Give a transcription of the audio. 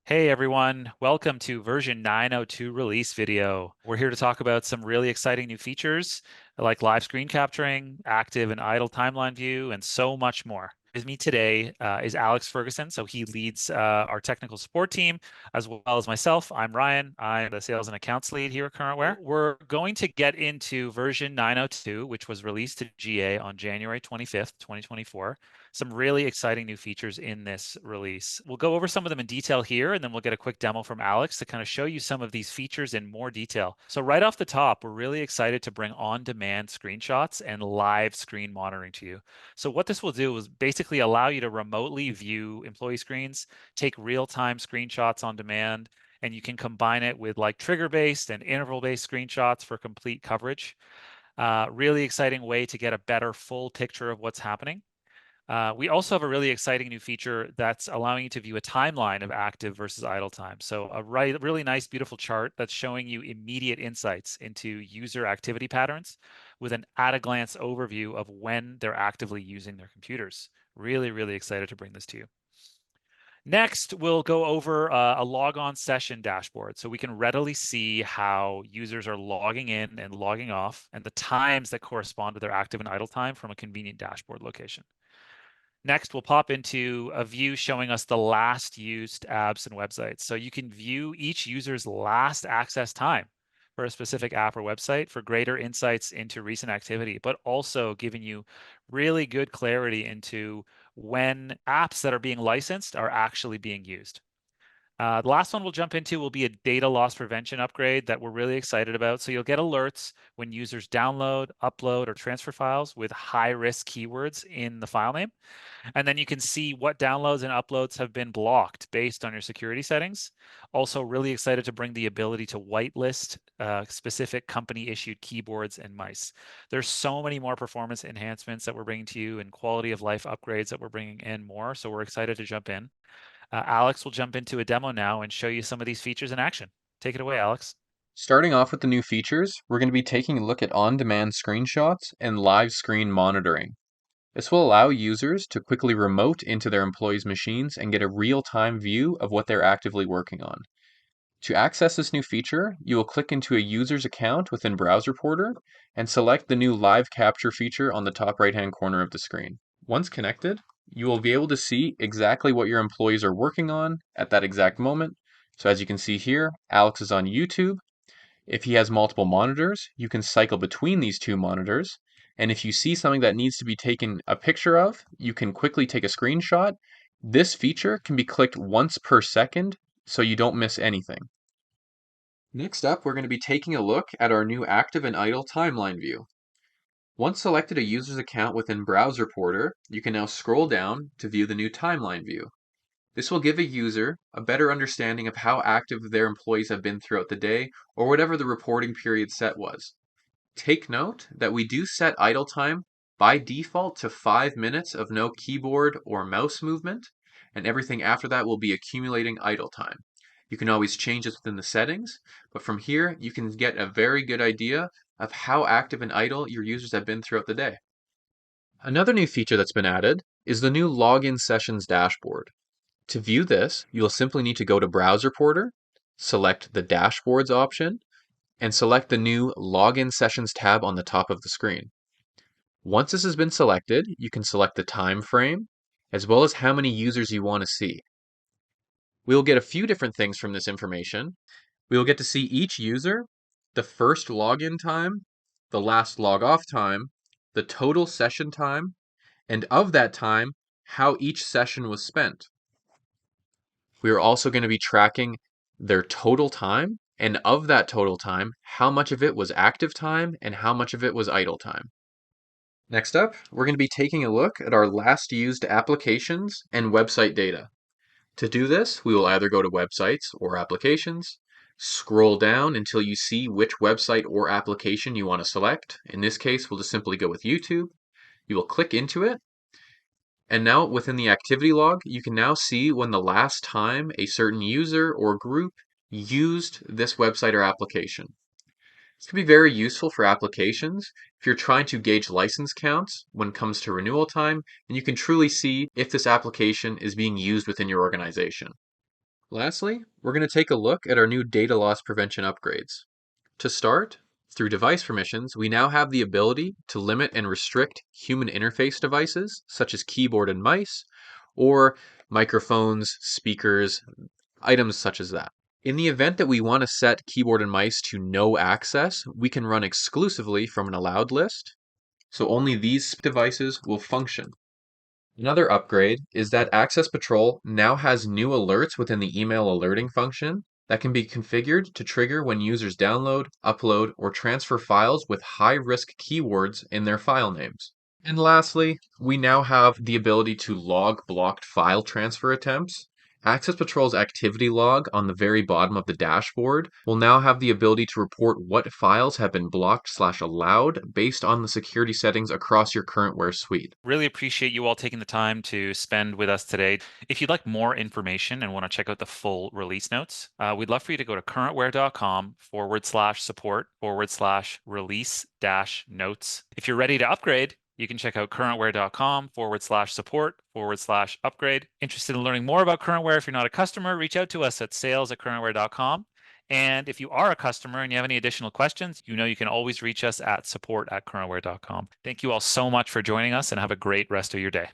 Hey everyone, welcome to version 9.0.2 release video. We're here to talk about some really exciting new features like live screen capturing, active and idle timeline view, and so much more. With me today is Alex Ferguson. So he leads our technical support team as well as myself. I'm Ryan. I'm the sales and accounts lead here at CurrentWare. We're going to get into version 9.0.2, which was released to GA on January 25th, 2024. Some really exciting new features in this release. We'll go over some of them in detail here, and then we'll get a quick demo from Alex to kind of show you some of these features in more detail. So right off the top, we're really excited to bring on-demand screenshots and live screen monitoring to you. So what this will do is basically allow you to remotely view employee screens, take real-time screenshots on demand, and you can combine it with like trigger-based and interval-based screenshots for complete coverage. Really exciting way to get a better full picture of what's happening. We also have a really exciting new feature that's allowing you to view a timeline of active versus idle time. So a really nice, beautiful chart that's showing you immediate insights into user activity patterns with an at-a-glance overview of when they're actively using their computers. Really, really excited to bring this to you. Next, we'll go over a logon session dashboard so we can readily see how users are logging in and logging off and the times that correspond to their active and idle time from a convenient dashboard location. Next, we'll pop into a view showing us the last used apps and websites. So you can view each user's last access time for a specific app or website for greater insights into recent activity, but also giving you really good clarity into when apps that are being licensed are actually being used. The last one we'll jump into will be a data loss prevention upgrade that we're really excited about. So you'll get alerts when users download, upload, or transfer files with high-risk keywords in the file name. And then you can see what downloads and uploads have been blocked based on your security settings. Also, really excited to bring the ability to whitelist specific company-issued keyboards and mice. There's so many more performance enhancements that we're bringing to you and quality of life upgrades that we're bringing in more. So we're excited to jump in. Alex will jump into a demo now and show you some of these features in action. Take it away, Alex. Starting off with the new features, we're going to be taking a look at on-demand screenshots and live screen monitoring. This will allow users to quickly remote into their employees' machines and get a real-time view of what they're actively working on. To access this new feature, you will click into a user's account within BrowseReporter and select the new Live Capture feature on the top right-hand corner of the screen. Once connected, you will be able to see exactly what your employees are working on at that exact moment. So as you can see here, Alex is on YouTube. If he has multiple monitors, you can cycle between these two monitors. And if you see something that needs to be taken a picture of, you can quickly take a screenshot. This feature can be clicked once per second, so you don't miss anything. Next up, we're going to be taking a look at our new active and idle timeline view. Once selected a user's account within BrowseReporter, you can now scroll down to view the new timeline view. This will give a user a better understanding of how active their employees have been throughout the day or whatever the reporting period set was. Take note that we do set idle time by default to 5 minutes of no keyboard or mouse movement, and everything after that will be accumulating idle time. You can always change this within the settings, but from here you can get a very good idea of how active and idle your users have been throughout the day. Another new feature that's been added is the new Login Sessions dashboard. To view this, you'll simply need to go to BrowseReporter, select the Dashboards option, and select the new Login Sessions tab on the top of the screen. Once this has been selected, you can select the time frame, as well as how many users you want to see. We will get a few different things from this information. We will get to see each user, the first login time, the last log off time, the total session time, and of that time, how each session was spent. We are also going to be tracking their total time, and of that total time, how much of it was active time and how much of it was idle time. Next up, we're going to be taking a look at our last used applications and website data. To do this, we will either go to Websites or Applications, scroll down until you see which website or application you want to select. In this case, we'll just simply go with YouTube. You will click into it, and now within the activity log, you can now see when the last time a certain user or group used this website or application. This can be very useful for applications if you're trying to gauge license counts when it comes to renewal time, and you can truly see if this application is being used within your organization. Lastly, we're going to take a look at our new data loss prevention upgrades. To start, through device permissions, we now have the ability to limit and restrict human interface devices, such as keyboard and mice, or microphones, speakers, items such as that. In the event that we want to set keyboard and mice to no access, we can run exclusively from an allowed list, so only these devices will function. Another upgrade is that AccessPatrol now has new alerts within the email alerting function that can be configured to trigger when users download, upload, or transfer files with high-risk keywords in their file names. And lastly, we now have the ability to log blocked file transfer attempts. AccessPatrol's activity log on the very bottom of the dashboard will now have the ability to report what files have been blocked/allowed based on the security settings across your CurrentWare suite. Really appreciate you all taking the time to spend with us today. If you'd like more information and want to check out the full release notes, we'd love for you to go to currentware.com/support/release-notes. If you're ready to upgrade, you can check out currentware.com/support/upgrade. Interested in learning more about CurrentWare? If you're not a customer, reach out to us at sales@currentware.com. And if you are a customer and you have any additional questions, you can always reach us at support@currentware.com. Thank you all so much for joining us and have a great rest of your day.